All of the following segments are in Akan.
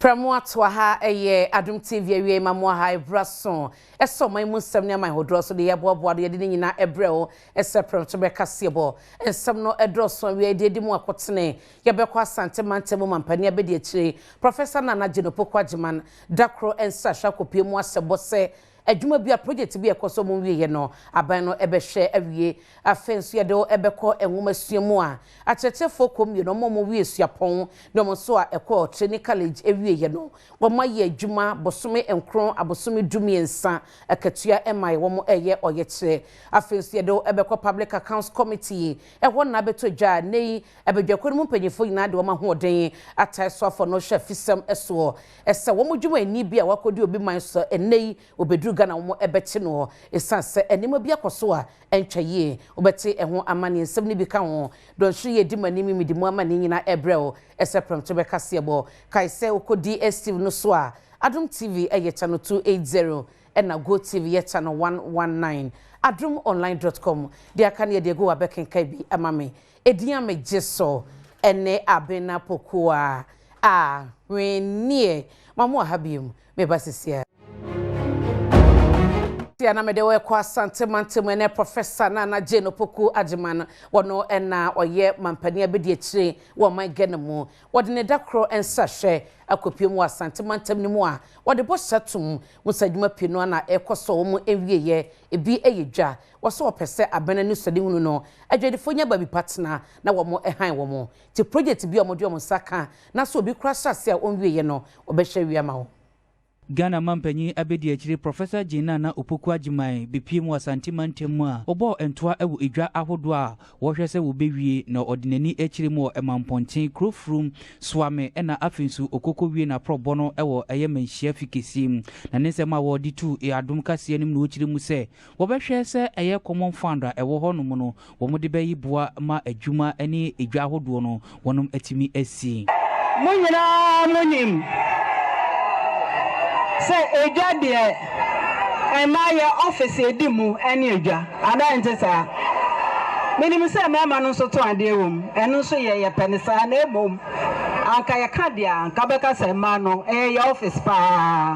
Premtobre Kasee Adom TV awie mamwa ha ebrason eso man mu nsem ne man hodro so de yeboaboa de ne nyina ebreo ese Premtobre Kasee bo ensem no edroso awie de mu akotene yebekọ asante mantemu mampani abedi akire Professor Nana Jenopoko Ajiman dakro ensa hwakopie mu asebo se adwuma bia project bi ekoso mu wiye no aban no ebehwe awie afenso ye de ebekọ enwoma suamu a achechefo komie no mo wie suapon no mo so a ekọ training college ewie no wo maye adwuma bosome enkron abosome dumiensa akatua emai wo mo eye oyekire afenso ye de ebekọ public accounts committee ehwo na beto dwa nei ebedwakonu mu panyefo nyina de wo ma hoden atai so afọ no hwe fisem eso ese wo mo dwuma ani bia wakodi obi man so enei obedu Ghana wo ebeti no esanse enima bia koso a entwaye obeti eho amane nsem ni bi ka ho don hwe ye di manimi mi di mu amane nyina ebreo ese Premtobre Kasee bo kaise okodi steve no so a Adom TV eye channel 280 na Go TV ye channel 119 AdomOnline.com dia kan ye de go abekenka bi amame edian me jeso ene abena pokoa a wenie mamu ahabiem me basisia na me de we kwa asante mantemu ene Professor Nana Jenopoko Ajiman wono ena oye mampani abedi akire wo man gana mu wode ne dakro ensa hwe akopie mu asante mantemu ni mu a wode bo hyatum musadwuma pino na ekoso wo mu enwieye ebi eyedwa wo so opese abena ni sodi hunu no adwedefo nya ba bi partner na wo mo ehan wo mo ti project bi omode wo saka na so obi kura hyase a onwieye no obehwe wiama wo Ghana mampanyi abedi akire Professor Nana Opoku Ajiman bepie mu asante mantemu a obo entoa ewu edwa ahodo a wo hwese wo bewie na ordinani akire mu emamponten crofroom swame ena afensu okoko wie na probo no ewo eyemanhia fikesim na nsema wo di tu Adom Kasee nim no akire mu se wo behwe se eye common fund a ewo honum no wo mo de bayi boa ma adwuma ene edwa ahodo no wonum atimi asi munyina munim say eja de my office edimu ene eja ada ntesa minim say mema no so to ade wom eno so ye penisa na emom anka ye ka de anka beka say ma no ye office pa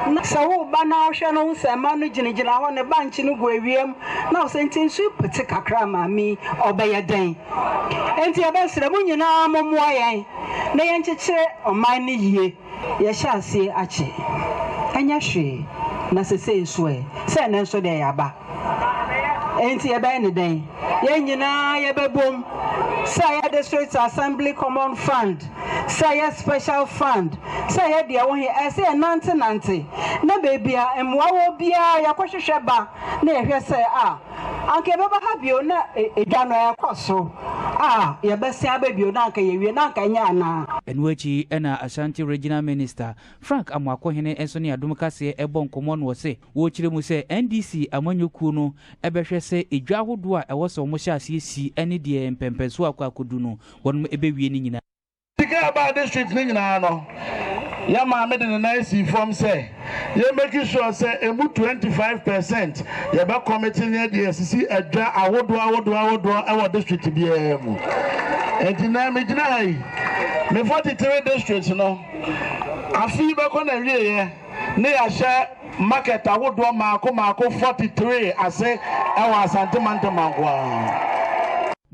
na sawo ba na hwe no say ma no ginigina ho ne banchi no go awiem na o sentin su pete kakra ma mi obeye den enti e be sere munyina momoa yen na ye nchekire oman ni yie ye shase ache anya hwe na sese soe se na nso de yaba enti ye be ne den ye nyina ye bebom say ye district assembly common fund say ye special fund say ye de wo he say nante na bebia emwa wo bia ya kwohwehwe ba na ye hwe say anke baba ha bio na edwa no ya kwaso ye bese ababio na anka ye wie na anka nya na enwachi ena Ashanti Regional Minister Frank Amwakohene enso ne Adom Kasee ebon komo no se wo kire mu se NDC amanyoku no ebehwe se edwa hodo a ewo so mo hyase si ene de empempeso akwakodu no wonum ebewie ni nyina tika about district ni nyina no ya ma me de na si form say ye make sure say emu 25% ye be committee ne de sisi adwa ahodo e wo district bi emu entina me gina hai me 43 districts no afi be ko na wie ye ne ya hye market ahodo maako 43 ase e wo asante mantemangwa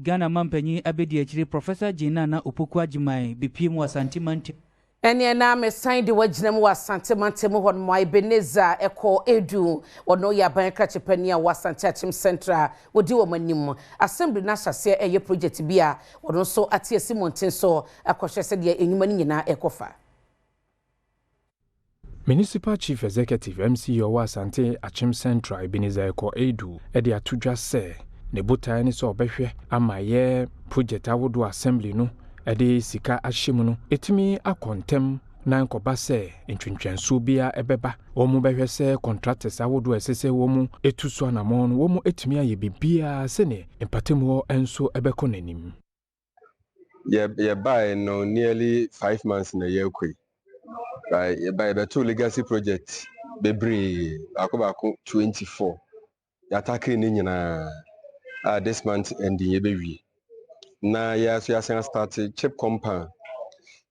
Ghana mampanyi abedi akire Professor Nana Opoku Ajiman bepie mu asante mantemu ene na me sign de wagina mu asante mantemu hon mo Ebeneza eko edu wono ya ban krachepani a wasante achim central wodi wo manim assembly na hyase eye project bia wono so atiesi monten so akohwe se de enyuma ni nyina ekofa Municipal Chief Executive MCO wasante achim central Ebeneza eko edu e de atudwa se ne botai ni so obehwe ama ye project awodo assembly no ede sika ahyemu no etimi akontem na nkoba se ntwentwenso bia ebeba omu behwe se contractors awodo esese womu etuso anamon womu etimi aye bibia se ne empatemu ho enso ebeko nanim ye buy no nearly 5 months na year kwi right ye buy the two legacy project bebre akobako 24 ya takri ni nyina this month ending ye bewi na ya so ya started chip compound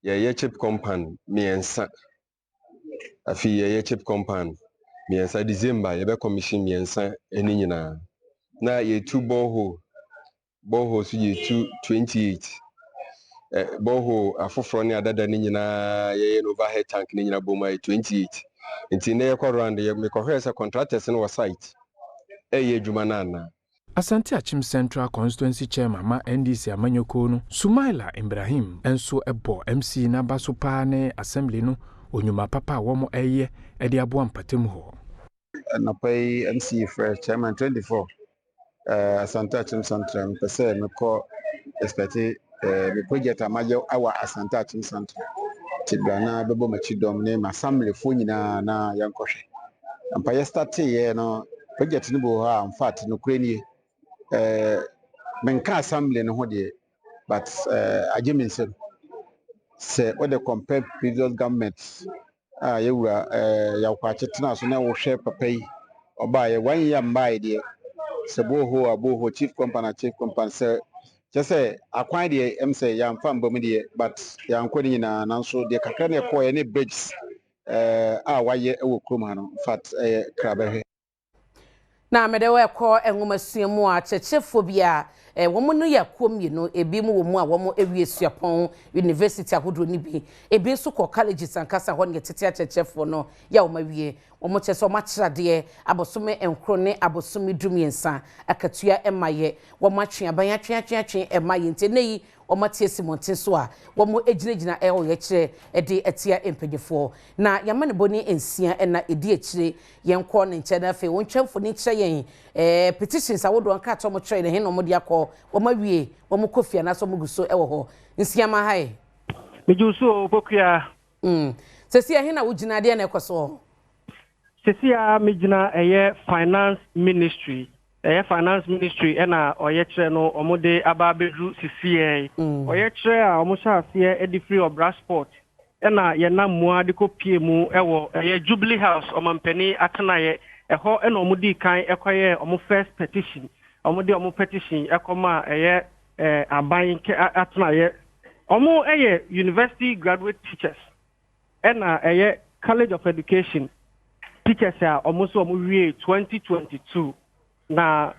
ye chip compound miensa afi ye chip compound miensa December ye be commission miensa eni nyina na ye two borehole so ye 28 borehole afoforo ne adada ni nyina ye overhead tank ni nyina boma 28 nti na ye kwa round ye me kohwe se contractors no site ye adwuma na Asante Achim Central Constituency Chairman ma NDC Amanyoko no Sumaila Ibrahim enso ebo MC na baso pa ne assembly no onyuma papa wo mo eye e de abo ampatem ho na pay MC fresh chairman 24 Asante Achim Central pese me ko expect the project amaje awa Asante Achim Central tibrana bebo machidom ne assembly fo nyina na yankohwe ampa ye start ye no project no bo ha in fact no kreni menka assembly no ho de but ajeminse say what the compare previous government yewura yakwa chetena so na wo hwe papa yi oba ye 1 year mbai de se boho chief company say just say akwan de em say ya mfa mbom de but ya nkodi nyina nanso de kakra na ko ye ne bridges waye e wo krom ha no in fact krabehwe na medewe ko enwomasuamu a chechefo bia womo no yakom yi no ebi mu womu a womo ewie suapon university ahodo ni bi ebi so ko colleges ankasa ho ne tete chechefo no ya womawie womo cheso machirade abosome enkro ne abosome dumiensa akatua emaye womo atwe aban emaye nteneyi omatie simontin so a womo ejinegina eho ye kire ede etia empedefo na yamane boni ensia na edi ekire yenko ne nche na fe wontwemfo ni kire yen petitions awodo anka to mo kire ne he no mo dia ko womawie womo kofia na so mo guso ewo ho nsia ma hai mejuso pokua sesia he na wugina de na ekoso sesia mejina eye finance ministry ena oye kire no omode ababedu CCA oye kire a omushaase edi free of transport ena ye na mua de kopie mu ewo eye Jubilee House omampani atenaye eho ena omudi kan ekoye omu first petition omu petition ekoma eye aban ke atenaye omu eye university graduate teachers ena eye college of education teachers a omu so omu wie 2022 na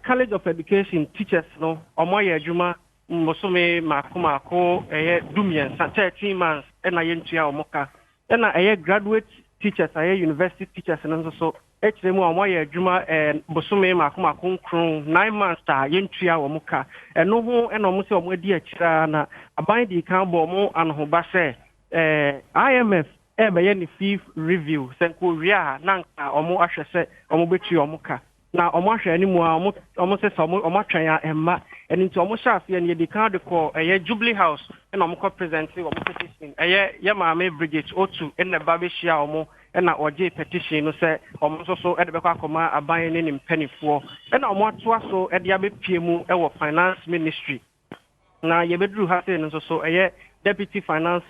college of education teachers no omoye adwuma mbosome makomako dumien 13 months na yentua omoka na graduate teachers university teachers no so ekiremu omoye adwuma bosome makomako 9 months ta yentua omoka eno ho na omo se omo adi akira na aban di kan bo omo anhoba se IMF ebe ye ni fifth review senko ria na nka omo ahwe se omo betu omoka na omo ahwe ani mu a omo se omo atwan ya emma eni nti omo shafe ani de kan de ko Jubilee House na omo ko present omo petition ye maame Brigade O2 na ba be hia omo na oje petition no se omo so de be kwa akoma aban ne mpanifo na omo atoa so de abepie mu wo finance ministry na ye bedru ha se no so deputy finance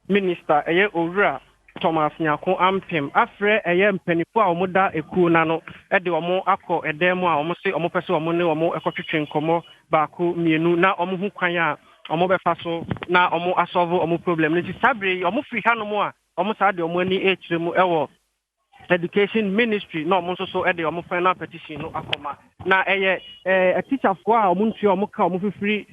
minister Owura Thomas Nyako Ampem afre mpanifo a omoda ekuo na no de omo akọ edem a omo se omo pese omo ne omo ekotwetwe nkomo baako mienu na omo hu kwan a omo befa so na omo asolve omo problem ne sabre omo free hanomo a omo sa de omo ani ekiremu ewo education ministry na omo so de omo final petition no akoma na a teacher for a omo ntua omo ka omo free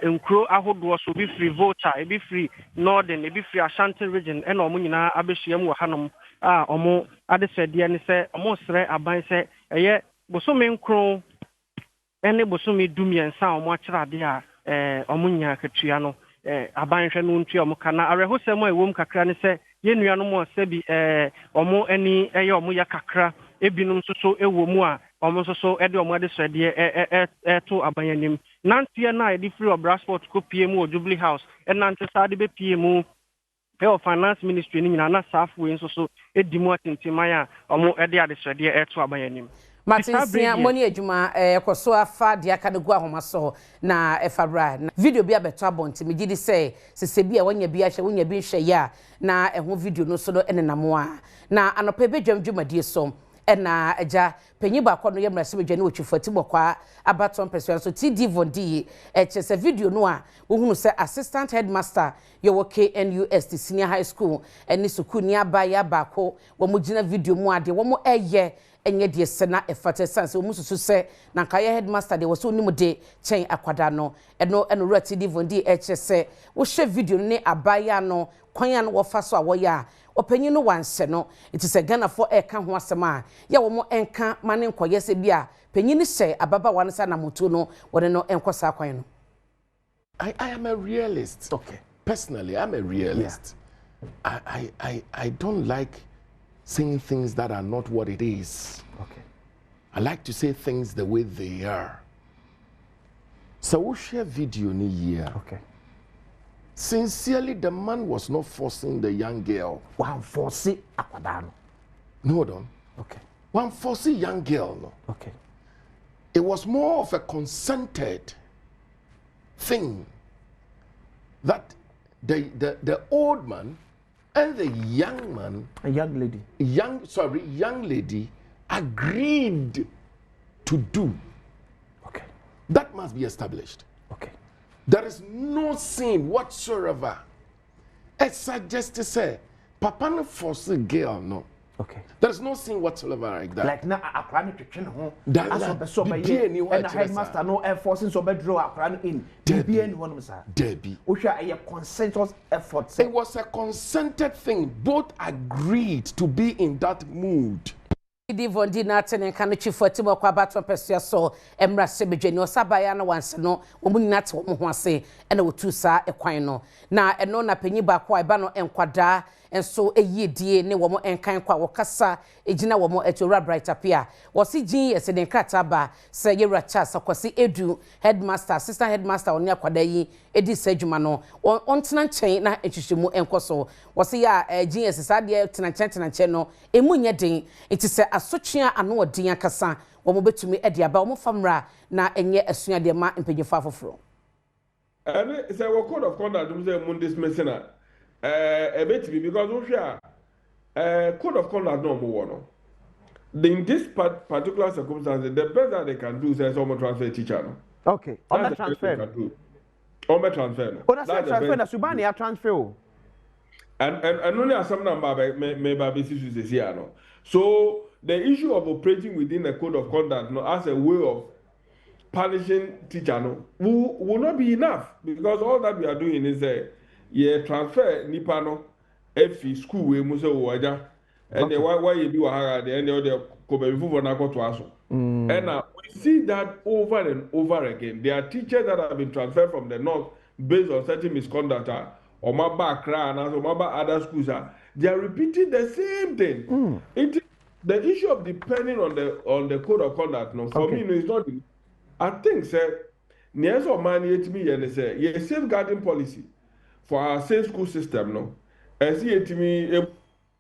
enkro ahodo so be free voter e be free northern e be free Ashanti region na omo nyina abehyiam wo hanom a omo adesede ne se omo sere aban se bosome nkro ene bosome dumiensa omo akirade a omo nya katua no aban hwe no ntua omo kana arehosem a ewom kakra ne se yenuanom o sebi omo ani omo ya kakra ebinum so ewo mu a omo so de omo adesede to abanyanim nantie na edi free of transport ko pie mu o Jubilee House nante sa de be pie mu finance ministry ni nyina na safu en so edi mu atintiman a omo de adesede to abanyanim Martinsia moni adwuma ekoso afa de aka de go ahoma so na efabra na video bi abeto abonti me gidi say sese bi a wanya bi ahye wanya bi hwe ya na eho video no so no enenamo a na anopa be dwamdwumadie so na agya panyi ba kwa no ye mrase bedwa ne otwifati bokwa abaton person so TD Vondi chese video no a wo hunu se assistant headmaster ye wo KNUS senior high school eni suku ni aba ya bako wo mo gina video mu ade wo mo eye enye de sena efate sanse wo mususu se na nka ye headmaster de wo so nimu de chen akwada no eno ro TD Vondi chese wo hwe video ne abaya no kwan no wo fa so a wo ya opanyi no wanse no it is a Ghana for eka ho asema ya wo mo enka mane nkoye se bia panyi ni hye ababa wan sa na moto no wo no enkosa kwan no. I am a realist. Okay. Personally, I'm a realist. Yeah. I don't like saying things that are not what it is. Okay. I like to say things the way they are. So we share video ni here. Okay. Sincerely, the man was not forcing the young girl. One forcing akwadano. No, don't. Okay. One forcing young girl, no. Okay. It was more of a consented thing that the old man and the young man, young lady agreed to do. Okay. That must be established. Okay. There is no sin whatsoever. It suggests to say, Papa no force a girl, no. Okay. There is no sin whatsoever like that. Like now, a plan to train home. That's so and headmaster no enforcing so bedrow a plan in. Debbie, Debbie. A consensus effort. It was a consented thing. Both agreed to be in that mood. Vondi na tene kan chifoti mo kwa bato pesia so emra sebedwe ni osabaya na wanse no wo munina te wo ho ase ena wotu sa ekwan no na eno na panyi ba kwa eba no enkwada enso eyidie ne wo mo enkan kwa wo kasa ejina wo mo etora brighter pia wo si gin yese den krata ba se yewra cha sakwasi edu headmaster assistant headmaster oni akwada yi edi sadwuma no ontena nchen na etwihwemu enkoso wo si ya gin yese sade tena nchen no emunye den enti se asotwea ano odin akasa wo mo betumi edi aba wo mo famra na enye asua de ma mpanyefo afoforo and say we code of conduct we say Monday's messina a bit because we share code of conduct no more no. In this particular circumstance, the best that they can do is someone transfer teacher no. Okay. On that transfer. On that transfer no. On that transfer na Subin ya transfer. And only some number may be issues here no. So the issue of operating within the code of conduct no as a way of punishing teacher no will not be enough because all that we are doing is transfer nipa no efi school we mu se wo aja and why you do wahara the end of the kobefu na koto aso and we see that over and over again. There are teachers that have been transferred from the north based on certain misconduct or my background and my other schools they are repeating the same thing. The issue of depending on the code of conduct no for me no is not. I think say near so money it me and say yeah safeguarding policy for our safe school system no as it me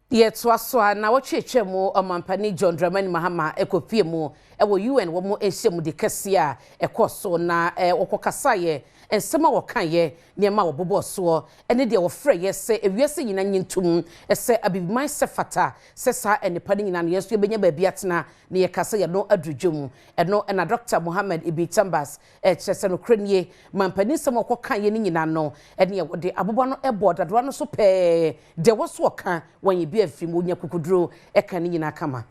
yet was na wacheche mu omampani John Dramani Mahama ekopie mu ewo UN wo mu ehye de kase a ekoso na okokasa ensema wokan niema wo bobo so ene de wo frɛ ye se ewiase nyina nyintum ese abibiman se fata se sa enipa nyina no yeso ebenya ba biatena ne ye kase ye no adrudwum eno na Dr. Mohammed Ibi Chambers kyerese no kranie mampani sem okokan ye nyina no ene ye wo de abobo no eboda do no so pe de wo so okan wan ye bi afim onya kukuduro eka nyina kama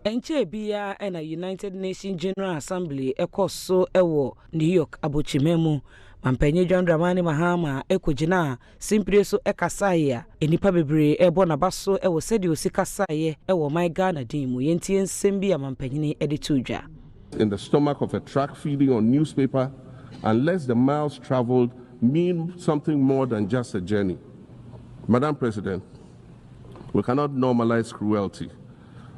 enche bia na United Nations General Assembly ekoso ewo New York abochimemu mampenye John Dramani Mahama ekogina simpre so ekasaya enipa bebre ebo na baso ewo sedi osikasaye ewo my Ghana dimu yentie nsem bia mampenye editudwa in the stomach of a truck feeding on newspaper unless the miles traveled mean something more than just a journey. Madam President, we cannot normalize cruelty.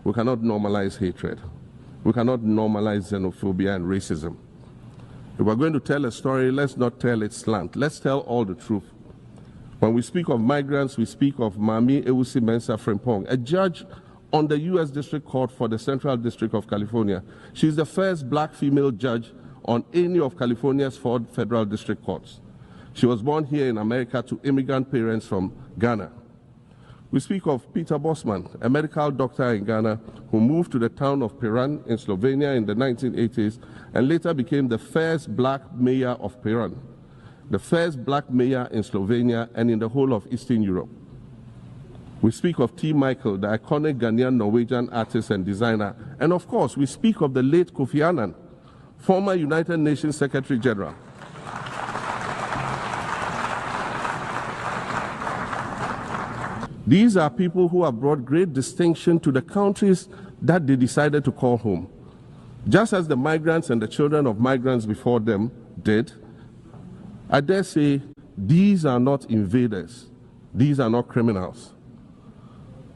We cannot normalize hatred. We cannot normalize xenophobia and racism. If we're going to tell a story, let's not tell it slant. Let's tell all the truth. When we speak of migrants, we speak of Mami Ewusi Mensah Frimpong, a judge on the U.S. District Court for the Central District of California. She's the first black female judge on any of California's 4 federal district courts. She was born here in America to immigrant parents from Ghana. We speak of Peter Bosman, a medical doctor in Ghana who moved to the town of Piran in Slovenia in the 1980s and later became the first black mayor of Piran, the first black mayor in Slovenia and in the whole of Eastern Europe. We speak of T. Michael, the iconic Ghanaian Norwegian artist and designer. And of course, we speak of the late Kofi Annan, former United Nations Secretary General. These are people who have brought great distinction to the countries that they decided to call home. Just as the migrants and the children of migrants before them did, I dare say these are not invaders. These are not criminals.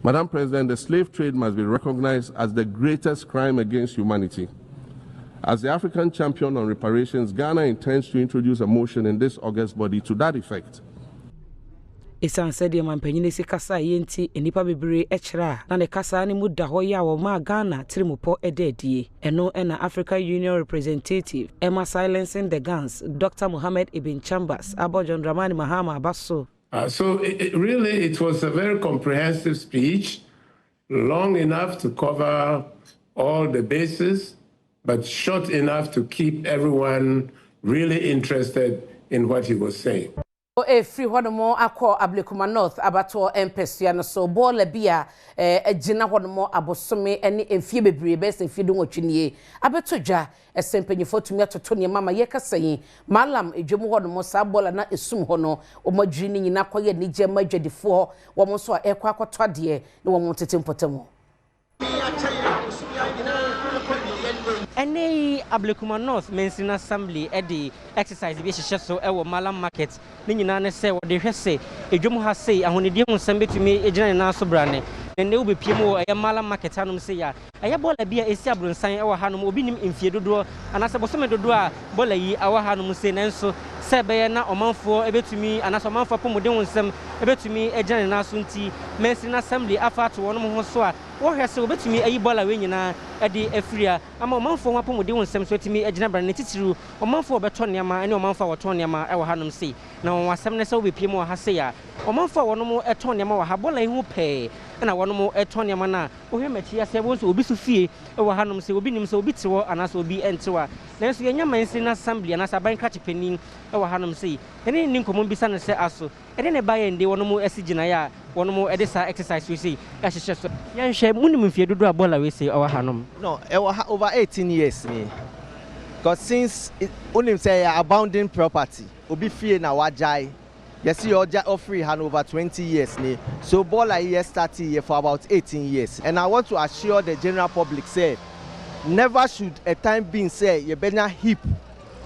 Madam President, the slave trade must be recognized as the greatest crime against humanity. As the African champion on reparations, Ghana intends to introduce a motion in this August body to that effect. Isan said the Mampany si kasa yenti enipa bebre echra na ne kasa ni mu da ho ya wo ma Ghana trimupo ededie eno na African Union representative Emma silencing the guns Dr. Mohammed Ibn Chambers Abojon Dramani Mahama Abaso. So really it was a very comprehensive speech, long enough to cover all the bases, but short enough to keep everyone really interested in what he was saying. Free Honomo Aqua Ablikuma North Abato Empesiano so Bola Bia Gina Honomo Abosome any Enfibri best if you don't watch in Abatoja a sempany for to me to Tony Mama Yeka saying Malam a Jomo Honomo Sabola na Isum Hono or Majini in Aqua Nije Major de 4 one so a Equa Twadie no one wanted to impotemo. Any Ablikuma North Mensin Assembly Eddie exercise be so ewo Malam Market ni nyina ne se wo de hwese edwom ha sei ahonedi hu nsem betumi ejina na so brane ne wo bepiem wo e Malam Market hanom se ya eye bola bia esi abronsan ewo hanom obi nim mfie dodo anase bosome dodo a bola yi awo hanom se nanso se be na omanfo ebetumi anase omanfo pomode hu nsem ebetumi ejina na so nti Mensin Assembly afa to wonom ho so a wo hwese obetumi ayi bola we nyina edi afria ama omanfo ho pomode hu nsem so etumi ejina brane titiru omanfo obeto niama ene omanfo woto niama ewo hanom se na wasem ne se obepiem wo ha se ya omanfo wonom eto niama wo ha bola hu pe na wonom eto niama na wo hwe machi ase wo so obi su fie ewo hanom se obi nim se obi tewo anase obi entewa nanso yenya Mensin Assembly anase aban ka chepenin ewo hanom se ene ni nkomo bisa ne se aso ene ne ba yende wonom asigina ya wonom ede sa exercise we say ahyehyɛ so yenhwɛ munim mfie dodo a bola we say ewo hanom no ewo over 18 years me because since unim say abounding property obi fie na wajai yes you free hand over 20 years ne so bola here started here for about 18 years and I want to assure the general public say never should a time being say you benya heap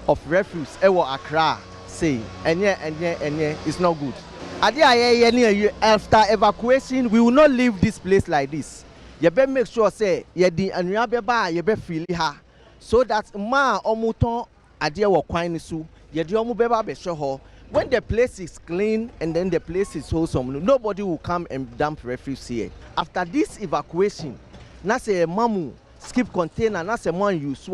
of refuse ewo Accra say enye it's not good after evacuation we will not leave this place like this you better make sure say you di anua beba you be feel ha so that ma omuton ade wo kwan ni so you di omu beba be hwe when the place is clean and then the place is wholesome nobody will come and dump refuse here after this evacuation na say mamu skip container na say man use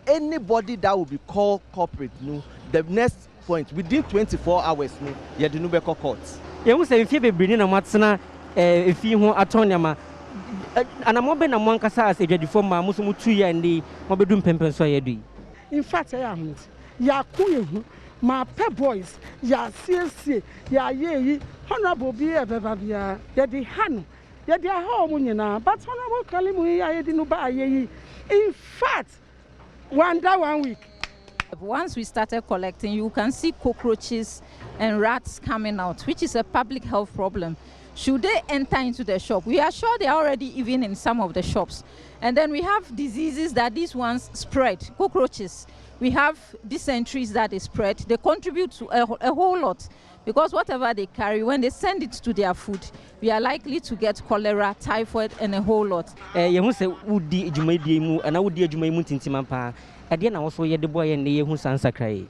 anybody that will be called corporate no the next point within 24 hours no you do no be court ye hu say fie bebre na matena fie ho atoniama anamo be na mo ankasa as edwadifo ma muso mutu ya ndi mo bedum pempen so ya dui in fact I am ya kuyehu ma pe boys ya siesie ya yeyi honorable bi e beba bia ya di hanu ya di ha omu nyina but honorable kalimu ya ye di no ba yeyi in fact one week. Once we started collecting, you can see cockroaches and rats coming out, which is a public health problem. Should they enter into the shop? We are sure they are already even in some of the shops. And then we have diseases that these ones spread, cockroaches. We have dysenteries that they spread. They contribute to a whole lot because whatever they carry, when they send it to their food, we are likely to get cholera, typhoid, and a whole lot. You say udi ejumadi mu ana udi ejumai mu tintimampa. Ade na wo so ye de boy ne ye hu sansa krai.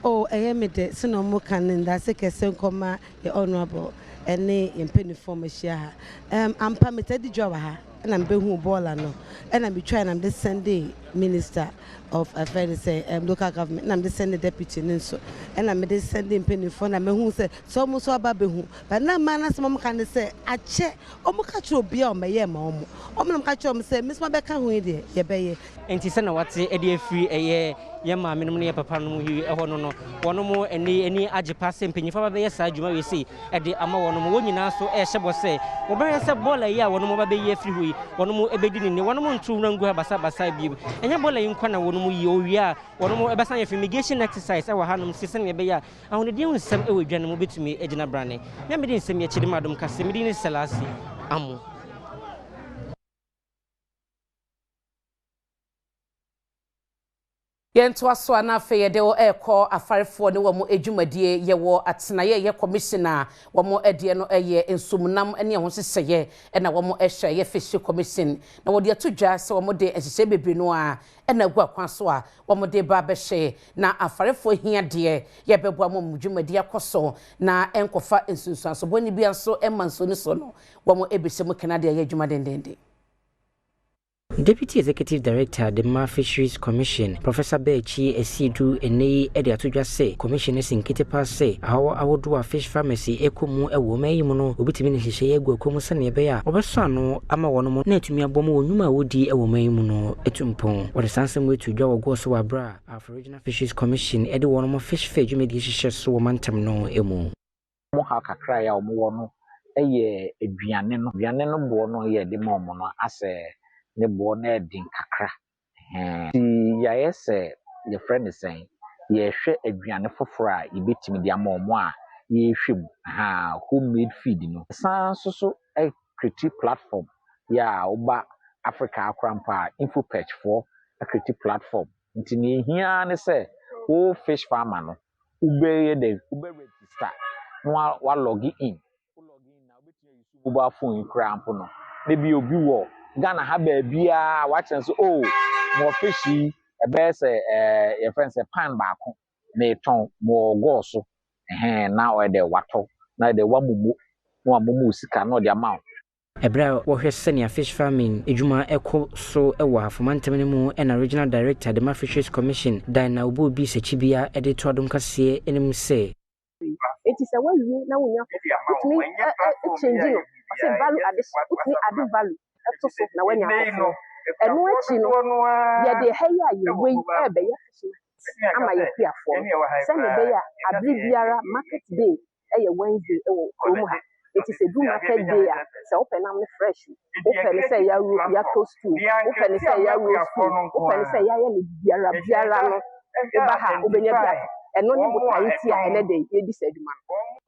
Oh, me de sino mo kan nda se kese nkoma ye honorable ene ye mpeniform ahia. Ampa me tedi job ha na mbe hu baller no. Na me try na me Sunday Minister of Affairs local government. Na me send the deputy nso. And I me send the penny phone na me hu say so mo so aba be hu. But na man as mom kan say ache omo ka cho bia o meye ma omo. Omo nam ka cho me say Miss Mabeka hu de ye beye. Enti se na wate e de afiri eye ye ma me no ne papa no hi e ho no wono mo eni ajepa se mpanyifa ba be sa adwuma we sei e de ama wono mo wonyina so e hyebo se wo be se bola yi a wono mo ba be ye afiri hui wono mo ebedi ni wono mo ntu na ngu basa basa bi enya bola yi nkwa na wono mo yi owi a wono mo e basa ye fumigation exercise e wa hanom se se ne be ya ahone de nsem e wadwane mo betumi egina brane me me de nsem ye chiri Adom Kasee me de ni Selasi amu Yento aso anafe ye de o ekọ afarefo ne wo mo edwumadie ye wo atenaye ye commissioner wo mo ede no eye ensumnam ene ho seseye na wo mo ehwe ye Fisheries commission na wo de atodwa se wo mo de ehye bebre no a na gu akwan so a wo mo de ba behye na afarefo hia de ye beboa mo dwumadie akoso na enkofa ensunsuan so boni bia so emanso ne so no wo mo ebese mo kanade ye dwumadendende. Deputy Executive Director the Fisheries Commission, Professor Bechi Esidu Ene Edi Atudwa say commissioners in Kintampo say awodo a fish pharmacy ekomu ewo mayi mu no obitimi ne hihye egu ekomu sane ebe ya obeso ano ama wono mo na atumi abomo onwuma wodi ewo mayi mu no etumpon what sansem we to dwa wogo so wabra of Regional Fisheries Commission edi wono mo fish fair dwumedi hihye so wo mantam no emu mo ha kakra ya omo wono eye aduane no bo no ye de mo no ase ne bo na din kakra ti ya yese ye friend say ye hwe aduane foforo a yebetimi de ama omo a ye hwem homemade feed no san so a creative platform ya oba Africa akrampa info page for a creative platform ntini hia ne say o fish farmer no ube register no wa log in na obetimi use mobile phone krampo no na bi obi wo Ghana ha ba bia wa chance mo fishy e be say your friend say pan baako me ton mo go so na o de wato na de wamumu no amumu sika no de amount Ebra wo hwe senior fish farming ejuma eko so ewo afomantem ne mu na regional director the Fisheries Commission Dina Obo bi sechibia ede to Adom Kasee enim say it is a way na wonya me change no say value addition it me add value to so na wanya ko eno achi no ye de heya ye we e be ya ama ye piafo se ne be ya abri biara market day e ye Wednesday e wo room ha it is a do market day a se open am fresh open say ya ya toast open say ya roast open say ya ye biara no e ba ha obenya biara eno ni bukai ti a ene de ye di seduma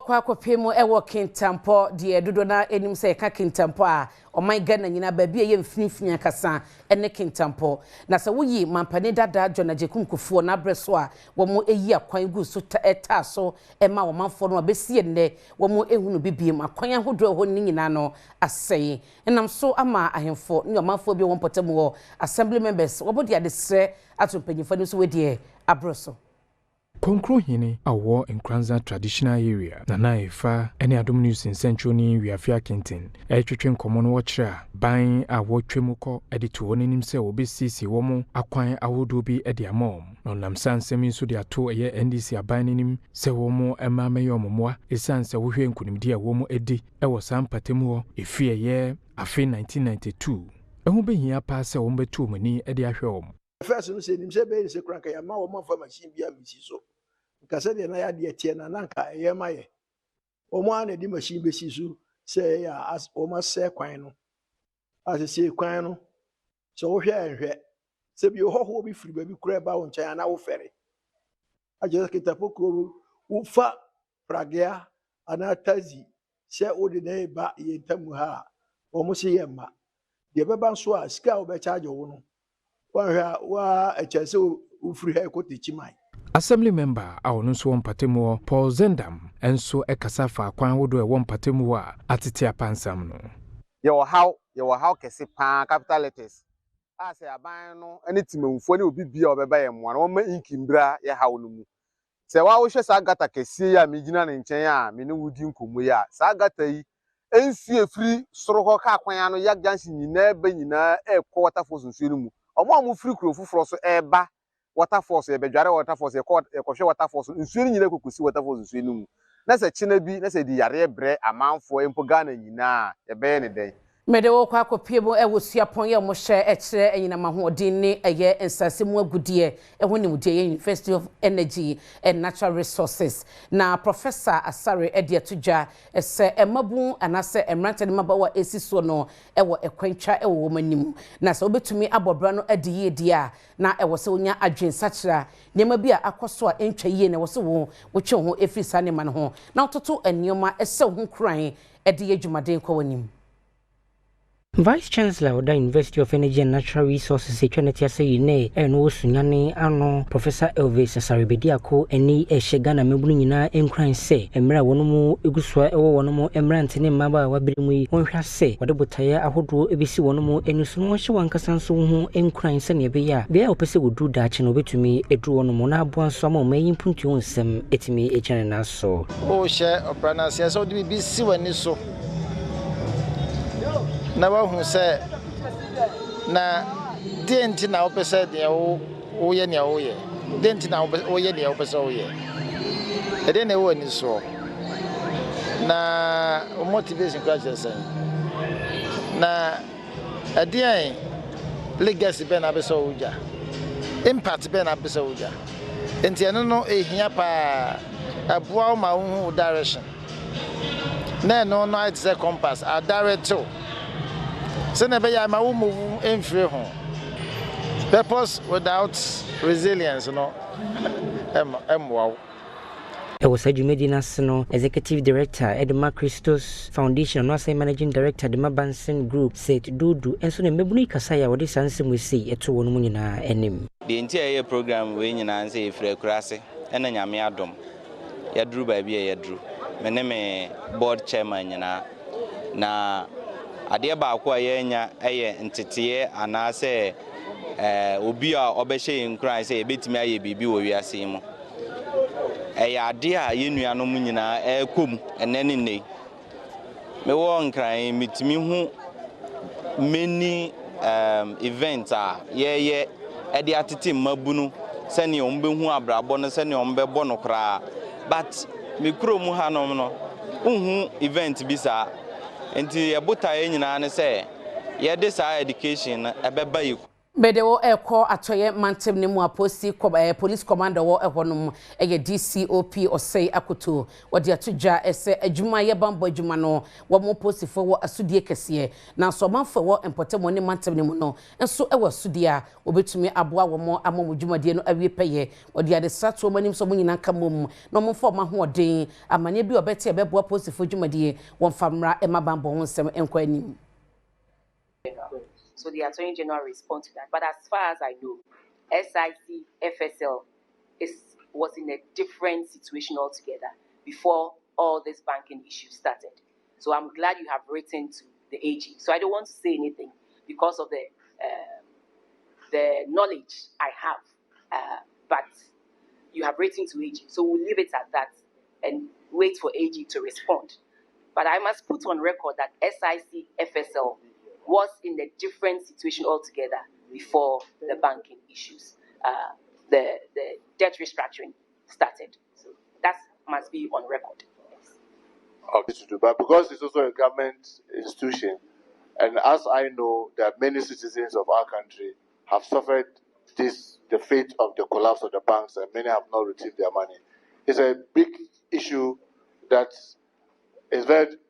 kwa kopemu ewo Kintampo de dodo na enim se ka Kintampo a oman Ghana nyina ba bia ye mfinifini akasa ene Kintampo na se woyi mampane dada Jonaje kumkufuo na breso a wo mo eyi akwan gu so eta so ema wo manfo no abesie ne wo mo ehunu bibiem akwan ahodo ho ni nyina no asei enam so ama ahemfo ni manfo bi wo mpotem wo assembly members wo bodi adesre atompanyifo no so wedie abroso Konkro hini awo Nkranza traditional area na naifa ene Adom News in Central ni wiafia Kintin etwetwe nkomo no wochira ban awo twemukọ edito wonenim se obesisi womo akwan awodo bi ede amom no namsansem nso de ato eye NDC aban nenim se womo emameye omomoa esanse wohwe nkunimdi a womo edi ewo sampatemu ho efie ye afi 1992 ehu behia pa se womo betu omani ede ahwe omo first no say nim se be se kranka ya ma wo ma fa machine bia misi so kase de na ya de tie na nanka ye maye o mo ana di machine be si so say ya as o ma se kwan no as se kwan no so wo hwe enhwe se bi ho bi firi ba bi kura ba wo nchen na wo fere aje Kintampo kuro wo fa pragea ana tazi se o de na ba ye ntamu ha o mo se ye ma de be ba so a sika wo be charge wo no wa echese ufri ha ko tichimai Assembly member awonu so mpatemu Paul Zendam enso ekasa fa kwan wodo e wompatemu a atete apansam no ye wo how kese pa capital letters ase aban no ene timemfo ne obi bia obeba ye mo na wo ma inkimbra ye hawo no mu se wa wo hwe sa gata kese ya migina ne nchen a me ne wudi nkomo ya sa gata yi ensu efri soro ho ka kwan ano ya jansi nyina ba nyina e ko water force nsu no mu omo amu free kuro fufuro so eba waterfalls e bedware waterfalls e ko hwe waterfalls nsuo ni nyina kokusi waterfalls nsuo ni mu na se china bi na se di yare bre amanfo empo Ghana nyina e be ne den mede wo kwa kopiebo e wosuapon ye mo hye e kire enyina mahoodin ne eye ensasemu agudie e ho nimdie University of Energy and Natural Resources na Professor Asare Ediatudwa ese emabu anase emrante ne mabawa esiso no e wo ekwantwa e wo manim na se obetumi abobra no adiye dia na e wo se onya adwensakira nema bi a akoso a entwa yie na wo se wo twe ho efisa ne man ho na ototo enioma ese ho kran ediye dwumaden kwa wanim. Vice Chancellor of the University of Energy and Natural Resources Eternity Sayine and Sunyane Ano Professor Elvis Saribediako eni Eshegana Mebunu nyina enkran se emra wonomu egusua ewo wonomu emrante ne maba wabirimu wonhwa se wode botaye ahodo ebisi wonomu enusu no hye wankasa nso ho enkran se ne beya bia opese wodu daache no betumi edru wonomu na aboanso ama mayin puntu onsem etimi echane na so o hye oprana se so de bisi wani so na wahu se na denti na opese de wo ye ne wo ye denti na wo ye ne opese wo ye ede ne wo ni so na motivation crisis na adian legacy be na be so uja impact be na be so uja enti eno no ehia pa aboa ma hu direction na no no it's a compass a director so never ya ma wo move emfire ho purpose without resilience no wow. I was a Medina Executive Director Edma Christos Foundation, no say Managing Director the Mabansen Group said Dudu and so Mebuni Kasaya what is answer we see at 2 Munina enim. The entire program we in answer Free Krase and Yami Adom. Yadru baby Yadru. My name board chairman na adeɛ baako a yɛnya ɛyɛ ntete anase obi a ɔbɛhyɛ nkran sɛ yɛbɛtumi ayɛ bibi wɔ wiase mu ɛyɛ adeɛ a yɛnuanom nyinaa ɛkɔm ɛnɛ ne nne mewɔ nkran mitumi hu many events a yɛyɛ ɛde atete mmabunu sɛnea ɔmbɛhu abrabɔ no sɛnea ɔmbɛbɔ no koraa but me kurom hanom no unhu event bi saa enti yɛbota nyinaa ne sɛ yɛde saa education ɛbɛba yi Bedewo eko atoye mantem ne mu aposi police commander wo ehonum eye DCOP osei akoto wode atodwa ese adwuma ye bambo adwuma no wo mo posifo wo asudie kese na so manfo wo empotemo ne mantem ne mu no enso ewo asudie a obetumi aboa wo mo amom dwumadie no awie peye wode ade sato manim so mo nyina kamom no mo fo ma ho odin amane bi obete ebeboa posifo dwumadie wo famra ema bambo ho nsem enkwa anim. So the Attorney General respond to that. But as far as I know, SIC FSL was in a different situation altogether before all this banking issue started. So I'm glad you have written to the AG. So I don't want to say anything because of the knowledge I have. But you have written to AG. So we'll leave it at that and wait for AG to respond. But I must put on record that SIC FSL was in a different situation altogether before the banking issues, the debt restructuring started. So that must be on record. Yes. But because it's also a government institution, and as I know, that many citizens of our country have suffered the fate of the collapse of the banks, and many have not received their money. It's a big issue that is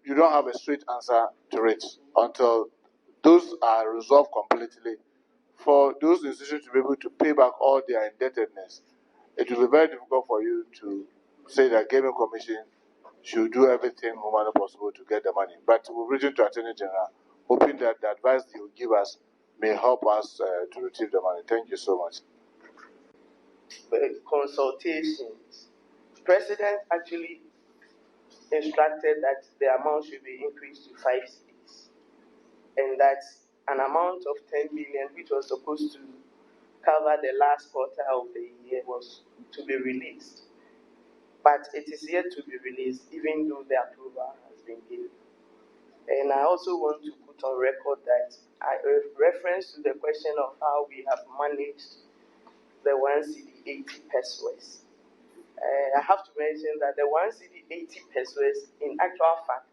you don't have a straight answer to it until those are resolved completely. For those institutions to be able to pay back all their indebtedness, it will be very difficult for you to say that Gaming Commission should do everything humanly possible to get the money. But we've written to Attorney General, hoping that the advice he will give us may help us to retrieve the money. Thank you so much. Consultations. President actually instructed that the amount should be increased to 5 cities, and that an amount of 10 million, which was supposed to cover the last quarter of the year, was to be released. But it is yet to be released, even though the approval has been given. And I also want to put on record that reference to the question of how we have managed the 1 cedi 80 pesos. I have to mention that the 1 cedi 80 pesos, in actual fact,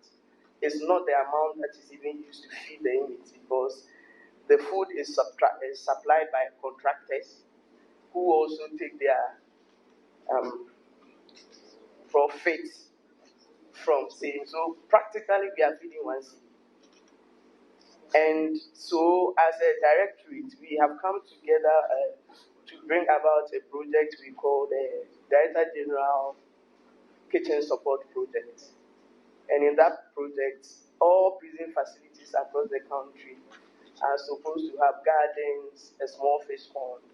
is not the amount that is even used to feed the inmates, because the food is supplied by contractors who also take their profits from sale. So practically, we are feeding 1 cedi. And so, as a directorate, we have come together to bring about a project we call the Director General Kitchen Support Project. And in that project, all prison facilities across the country are supposed to have gardens, a small fish pond,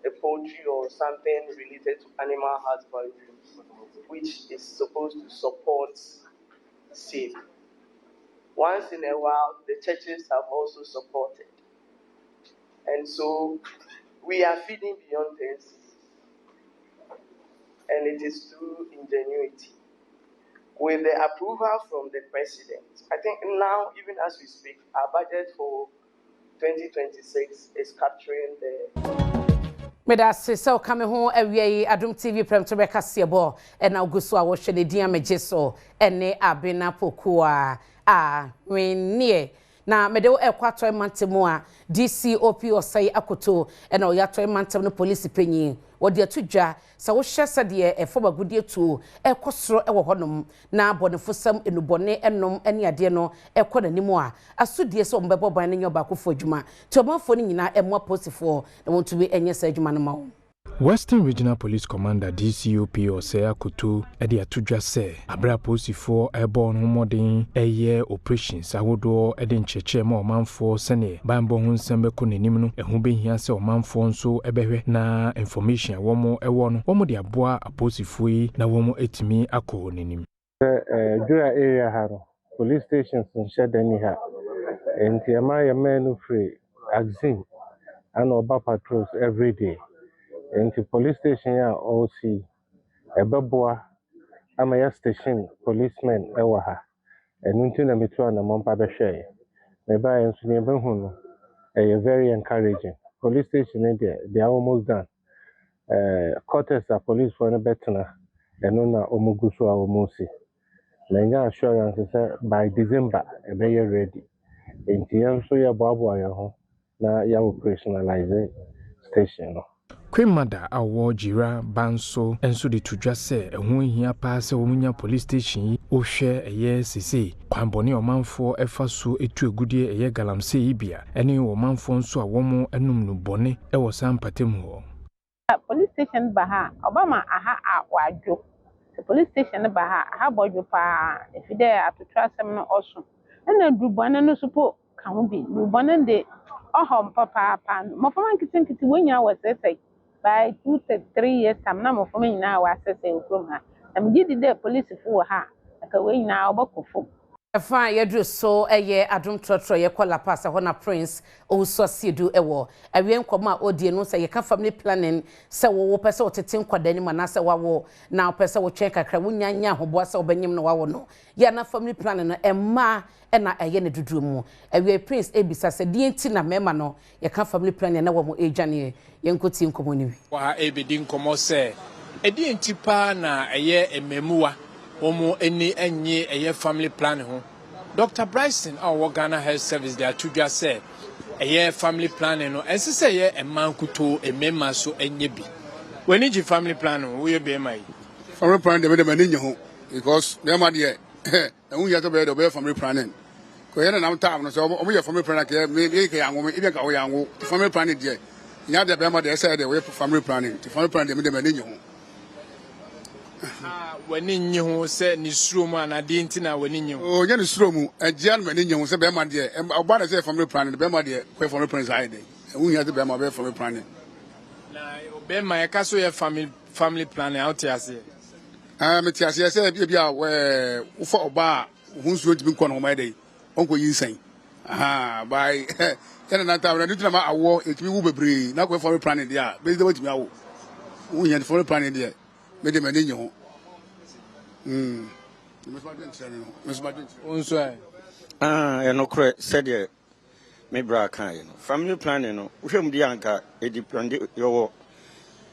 a poultry or something related to animal husbandry, which is supposed to support safe. Once in a while, the churches have also supported. And so we are feeding beyond 10 cities. And it is through ingenuity. With the approval from the president, I think now, even as we speak, our budget for 2026 is capturing the Medase so kame ho awie Adom TV Premtobre Kasee bo na oguso a wo hwe ne dia megye so ene abena pokua a wennie na medewo ekwato mantemu a DCOP osai akoto na oyato mantem no police panyin wodi atudwa sa wo hye sede efo bagudie tu ekosoro ewo honom na bonefosam enubone enom ene ade no ekonanimu a asudie so mbebo ban ne nyoba kofo adwuma tomanfo ni nyina emwa posifo na wontubi enye sa adwuma no mawo. Western Regional Police Commander DCOP Osei Kutu edi atudwa se abra posifo ebo no modern eye operations awodo edi ncheche ma omanfo sene bambo hu nsembe ko nenim no ehu behia se omanfo nso ebehwe na information womo ewo no womo de aboa aposifo yi na womo etimi akọ nenim. Dura area ha no police stations nshedani ha enti ama ya menu free axin and oba patrols every day. Into police station ya OC ebeboa ama ya station policemen ewa ha enunti na mitwa na mompa behwe me ba enso ne behu no very encouraging. Police station they are almost done. Quarters are police for na betna eno na omuguso a omusi na assurance say by December be ready enti enso ya boabo ya ho na ya operationalize station no. Kwemada awo jira banso enso de tudwa se ehu hia pa se womunya police station o hwe eye sese kwambone omanfo efa so etu egudie eye galamse ibia ene omanfo nso a womo enum no bone e wo sampatem ho. Police station baha obama aha awadwo the police station baha aha bodwo pa efide atotrasem no oso na dubone no supo kan bi dubone de ohom papa pa mo fama nkiti wonya wasese by 2 to 3 years time na mo fama nyina wasese okrom ha na mgidi de police fu ha ka we nyina obakofo efa yedru so eye Adom trotro ye kola pass hona prince o so siedu ewo awie nkoma a odie no se ye ka family planning se wo pese otete nkwada ni mana se wawo na pese wo twen kakra wunyanya hoboa se obanyim no wawo no ya na family planning no emma na eye ne dudu mu awie prince ebisa se die nti na mema no ye ka family planning na wo mo ejane ye nkoti nkomo ni wa ebedi nkomo se edie nti pa na eye ememuwa Omo eni enye eye family plan ho. Dr. Bryson our Ghana Health Service they are to just say eye family planning no ense say ye emankuto emema so enye bi. When you family plan we be mai. Family plan de mani ho because dem ma de ehun ya to be family planning. Ko ye na time no so omo ye family planning ke me ke yanwo ibe ka wo yanwo family planning de nya de be ma de say de we family planning. Family planning de mani ho. Wani nyihu se ni suromu anade ntina wani nyihu o nya ni suromu agya no mani nyihu se be ma de oba na say family planning be ma de ko family planning side de ehun ya de be ma be family planning na be ma e ka so ye family planning out here say me ti ase say bi a wo fo oba hun suro ti bi ko no ma de onko yi nsan by yana na ta na ntina ma awo etimi wu bebre na ko family planning de a be de watimi awo hun ya family planning de me de mani nyihu Enokre said me bra kan family planning no hwem di anka e depend yo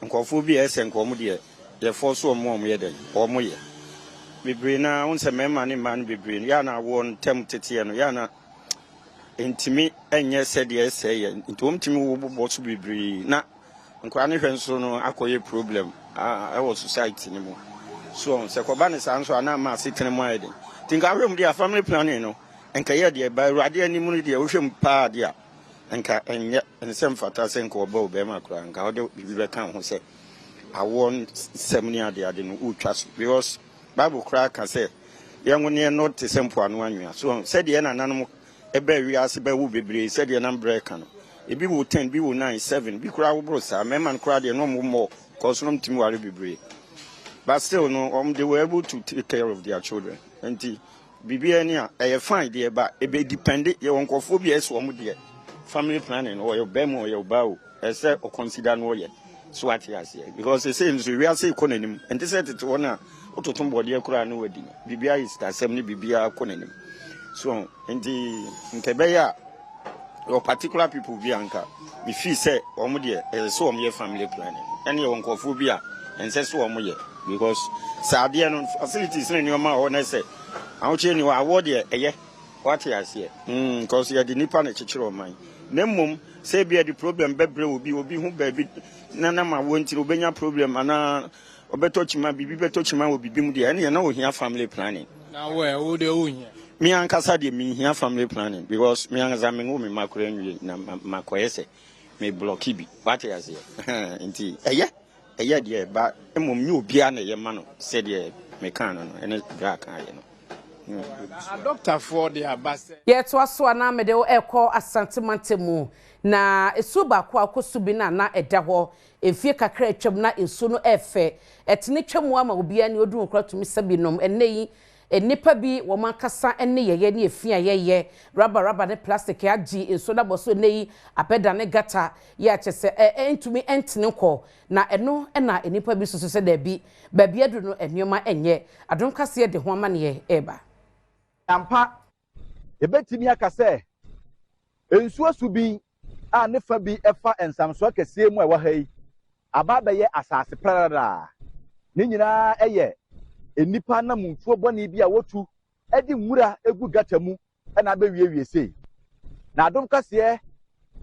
nkofo bi ese nkomo de ye force omo ye den omo ye bebre na unse mema ne man bebre ya na won tem tete no ya na intimi enye said ese ye ntom timi wo bobo so bebre na nkwa ne hwenso no akoye problem our society ni mo so se ko ba ne sanso ana ma sitene mo ayede tinga hwem di family planning no enka ye de ba ruade ani mu de hwem pa de a enka enye ensem fata se nka oba oba ma kura nka ode bibi kan ho se awon semni ade no utwa so because bible kura ka se yenwone no te sempo anu anwa so se de na nanom ebe wi ase ba wu bebre se de na break no ebi wo 10 bi wo 9 7 bi kura wo bro sa mema kura de no mo cause no mtimi ware bebre but still no they were able to take care of their children and bibi ani a fine dey ba e be depend ye wonkofo bi eso mo dey family planning or your bem or your bow ese o consider no ye so what here because they say we are say konanim and they said it one ototom body akura no wadi bibia is the same ni bibia konanim so ndi nkebeya your particular people bi anka we feel say omo dey so omo ye family planning and ye wonkofo bi a and say so omo ye because sadia no facilities na nyoma o na say awche ni wa award ye what here because you the nipa na chichiro man nemmom say be the problem bebre obi hu baby na ma wonti obenya problem ana obetochima bibi betochima obibi mu de ene na ohia family planning na we de ohia me ankasa de me hia family planning because me ankasa me me makora nwie na makoyese me blocky bi what here nti eye de ba emmom ni obi a na ye ma no say de me kan no ene bra kan ye no doctor for the abase ye to aso ana me de ekọ asante mantemu na esu ba kwa Subin na eda ho efie kakra atwam na ensu no efe etene twam ama obi ani odu nkra tumi sabinom eneyi enipa bi wo mankasa ene yeye ne efia yeye rubber ne plastic agi ensu da boso neyi apeda ne gata ya chese entumi entene ko na eno na enipa bi susu se da bi baabi adu no enioma enye Adom Kasee de ho ama ne eba ampa ebetimi akase ensuo Subin a ne fa bi efa ensamso kese mu ewa hai aba be ye asase prarara ne nyina eye enipa na munfuo boni bi a wotu edi nwura egu gata mu na be wiewie sei na Adom Kasee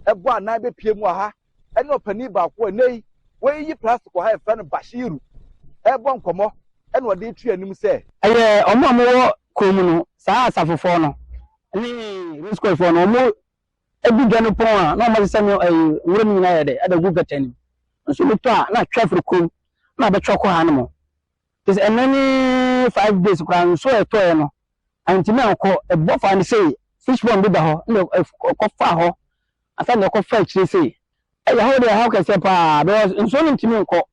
ebo ana be pie mu aha ene opani ba ko nei we yi plastic ha efa no Bashiru ebo nkomo ene ode tu anim se eye omo komuno saa asafofo no ni risko fo no mo ebuga no pon a na mo se me wura mi na yede adagu gatani nso luto a na twafre kom na be twoko ha no mo tis enani 5 days kra nso eto no antimi anko ebofa ne sei fish pond bi da ho na ko fa ho asa na ko fa chire sei ho de ha ka se pa because nso no ntimi nko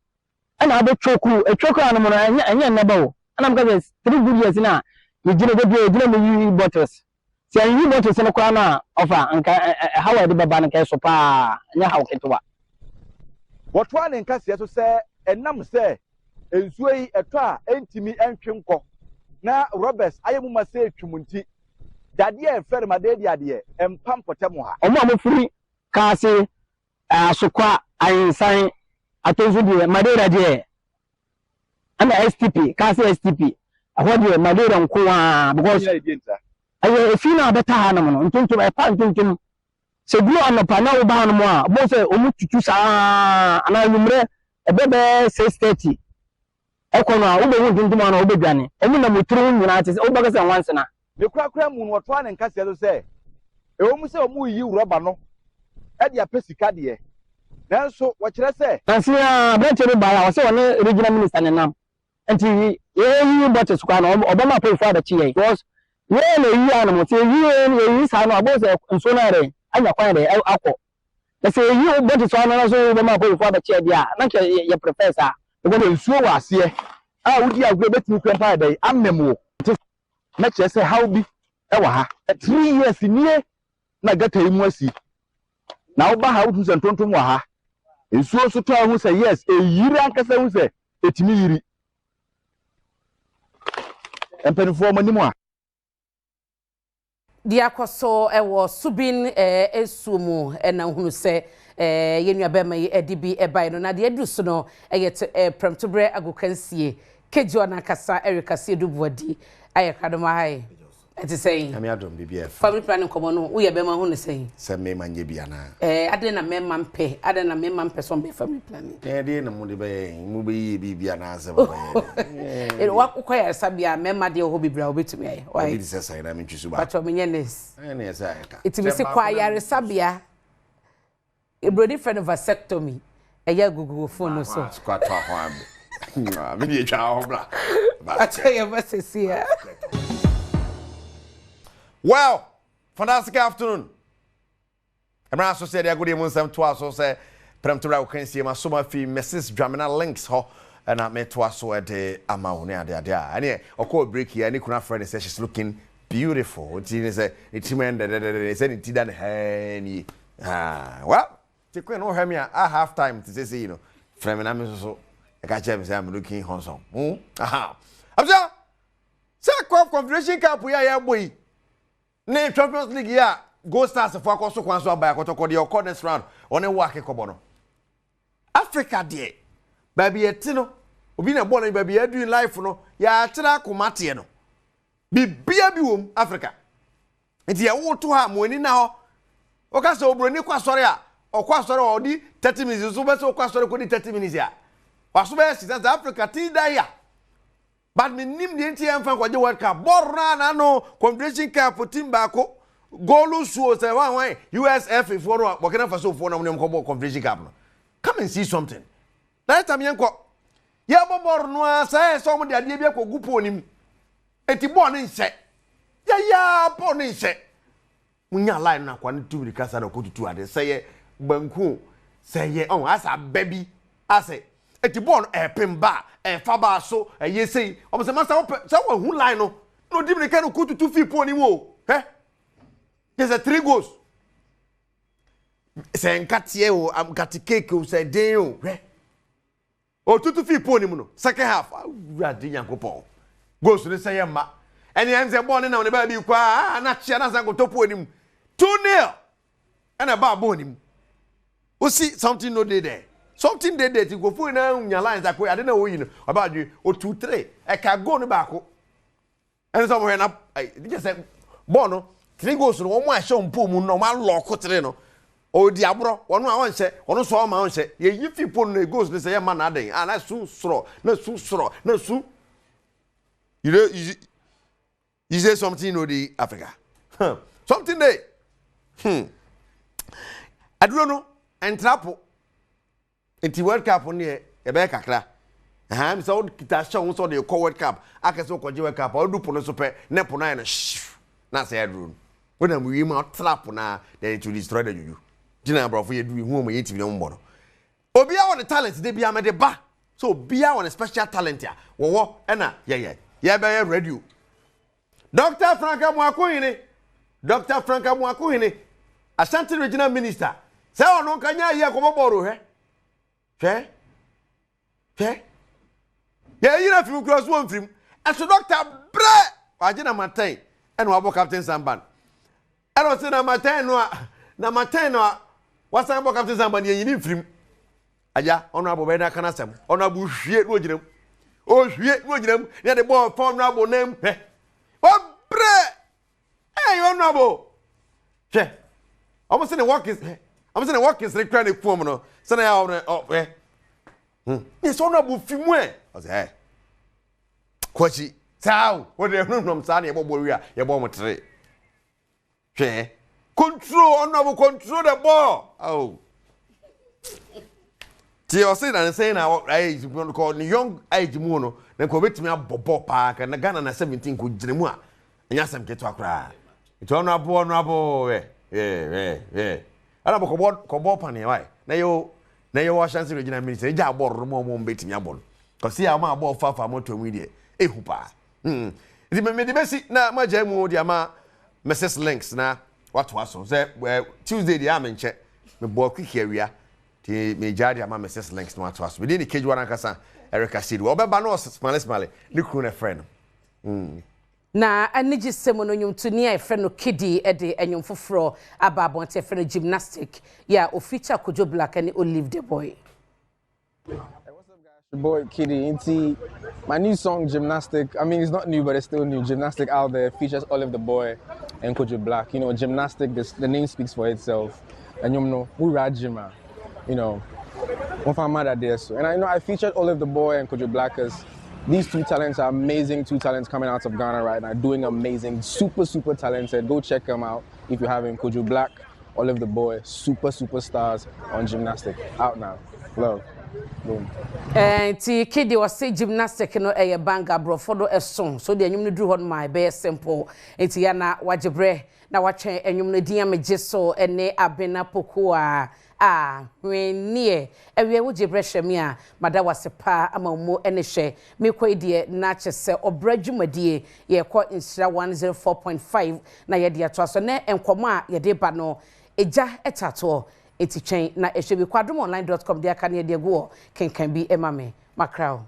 ana be twoku etwoku anu mo na anya na ba wo ana mo ka 3 good years na yigire de gire me bottles se yi bottles no kwa na ofa anka hawa de baba na kai so pa nya hawo ketwa wotwa ne nka se so se enam se ensuo yi eto a entimi entwenko na Roberts ayemu ma se etwumunti dade e fere ma de ade empam potem ha omo amofuri Kasee asokwa ayinsan atonso de madera de ana STP Kasee STP ahodi madera nkoa because ayo efina beta ha no no ntontom e pa ntontom se glu anopa na wo ba no mo a bo se omu tutu saa ana numre ebebe 6:30 ekono a wo be ntontom ana wo be dwane omu na moturu nyina ate wo ba se once na me kura mu no to ne nkase so se e omu se omu yi roba no e dia pesika de nanso wo kire se nansia Premtobre ba ya wo se wona regional minister ne nam enti ye bottles kwa no obama pay for the tie because ye na yi anu mo se yi sa no abose nso na re anya kwan re akọ na se yi bottles kwa no so obama pay for the tie dia na ke ye professor because nsuo wa ase a wudi agro betimi kwempa dai amemo na kire se how bi e wa ha 3 years nie na gata yi mu asi na wo ba ha wutu se ntontom wa ha nsuo so to hu se yes e yiri ankasa hu se etimi yiri empenifo manimo a dia kwaso ewo Subin esumu na hunu se yenua bema yi edibi ebai no na de edu so no eyete Premtobre Kasee keji ona kasa Kasee dubuadi ayekadoma hai eti sei ami Adom bibia family planning komo no wo ye bema hunu sei se me manye bia na ade na memma mpe ade na memma mpe so be family planning de na mu de be mu be yi bibia na se ba ye wa koya sabia memma de ho bibra obetumi aye why did say say na me twisu ba but o menyenes na say ka it be se kwa yare sabia ebrodi friend of vasectomy eya gugu phone so squat to ho am me dey twa ho bla I tell you what to see. Well, fantastic afternoon. I'm also said I go to Municipal twice so say Premtobre Kasee my summer fee Mrs. Dramina links ho and I met twice so at the amount near there. And yeah, of course break here and kuna friend says she's looking beautiful. It is a man that said it done hey. Well, the queen no hear me I have time to say you know from I'm so I catch him say I'm looking handsome. Aha. I'm sure. Say Confederation Cup we are boy. Ne Champions League ya Go Stars for akoso kwanso abaya kotoko de corners round one work ekobo no Africa de baby etino obi na ball na baby adu life no ya tira komate no bibia bi wom Africa enti ya woto ha mo ani na ho o ka se obroni kwasore a okwasore odi 30 minutes so be so kwasore ko di 30 minutes ya waso be South Africa ti da ya but me nim de enti emfa kwaje World Cup borna na no Confederation Cup team baako golu suo say wan USF for no Burkina Faso for no dem ko Confederation Cup no come and see something that time yenko ya bobor no say so mo de ade bi akogu po nim enti ball no nse ya ball no nse munya line na kwa ntu bi kasa na ko tutu ade say ye banku say ye on asa baby ase eti ball pemba faba so yesei o se master say wa hu line no dim ne kan ko tutu fi po ni wo there's a 3 goals say nkatie o am cake o say den o o tutu fi po ni mu no second half radi yankopon goals ne say ma eni en say ball ne na ba bi kwa na chia na san ko topo ni mu 2-0 and ba ball ni mu o see something no dey there. Something they did to go for now in your lines. I don't know you know about you or 2-3. I can go to back. And somewhere up, I just said, Bono, 3 goals to 1 more show poom, no man law cotrino. Oh, Diabro, one I say, one saw my own say, ye if you put the goals, they say, man, adding, and I soon straw, no soon straw, no soon. You know, you say something no the Africa. Something they, I don't know, and trap. Enti World Cup on e be kakra mi so kita show so de World Cup akaso ko je World Cup o du pono so pe ne pono na na say adru when am we ma trap na they to destroy the juju gina bro for ye du hu mo yeti no mbo no obi a won talent de bia me de ba so bia won special talent ya wo na ye be ye radio Dr. Franka Mwakuhini Ashanti Regional Minister say ono kanya ye ko boboro he yeah, you know, cross one film. As a doctor, I did a matin and what Captain Samban. I don't say na matin, what's about Captain Samban? You need film. Aya, honorable Bena Canasam, honorable shit, would you? Oh, shit, would you? Near the ball, honorable name. What bread? Hey, honorable. Almost in the walk is requiring a form. So now, it's honorable Fimwe. I say, hey, Quachi, Tao, what they know from Sani about Boria, your bomb tree. Control, honorable control the ball. Oh, Tio said and saying our age, we're going to call the young age mono, then commit me up Bobo Park and the gun and a 17 could Jimua. And yes, I'm get to a cry. It's honorable, yeah. I don't know what Pani, why? Na yo Ashanti Regional Minister, ja bor mo mbeti nya bol. Cause here ma bor fa moto media. Ehupa. Di me de besi na ma jamu di ama Mrs Links na what was so say Tuesday di am nche me bo quick area ti me jadi ama Mrs Links no what was. We dey cage one kasa Kasee. We obeba no smale ni kru na friend. Na anigi semo no nyumtuni a efre no kidi ede enyum foforo aba abonte efre no gymnastic ya ofeature Kojo Black and Olive the Boy. Hey, what's up, guys? Your boy Kiddy. Into my new song Gymnastic. I mean, it's not new, but it's still new. Gymnastic out there features Olive the Boy and Kojo Black. You know, Gymnastic, the name speaks for itself. And you know, we ride gym, you know, one of my there. So, and I featured Olive the Boy and Kojo Black because these two talents are amazing, two talents coming out of Ghana right now, doing amazing, super talented. Go check them out if you haven't. Kojo Black, Olive the Boy, superstars on Gymnastic. Out now. Love. Boom. Ti Kidi was say gymnastic no a banga bro for do a song. So the enyum no dru hon my be simple. Enti ya na wajebre na watwe enyum no dia meje so ene abena pokoa. When near ewe wo jebre hwemi a mada wasepa ama mo ene hwe me kwedie na kyese obradwumadie ye ko insira 104.5 na ye dia to so na enkomo a ye de ba no eja etato eti twen na ehwe bi AdomOnline.com de aka ne de go kenkan bi emame makrao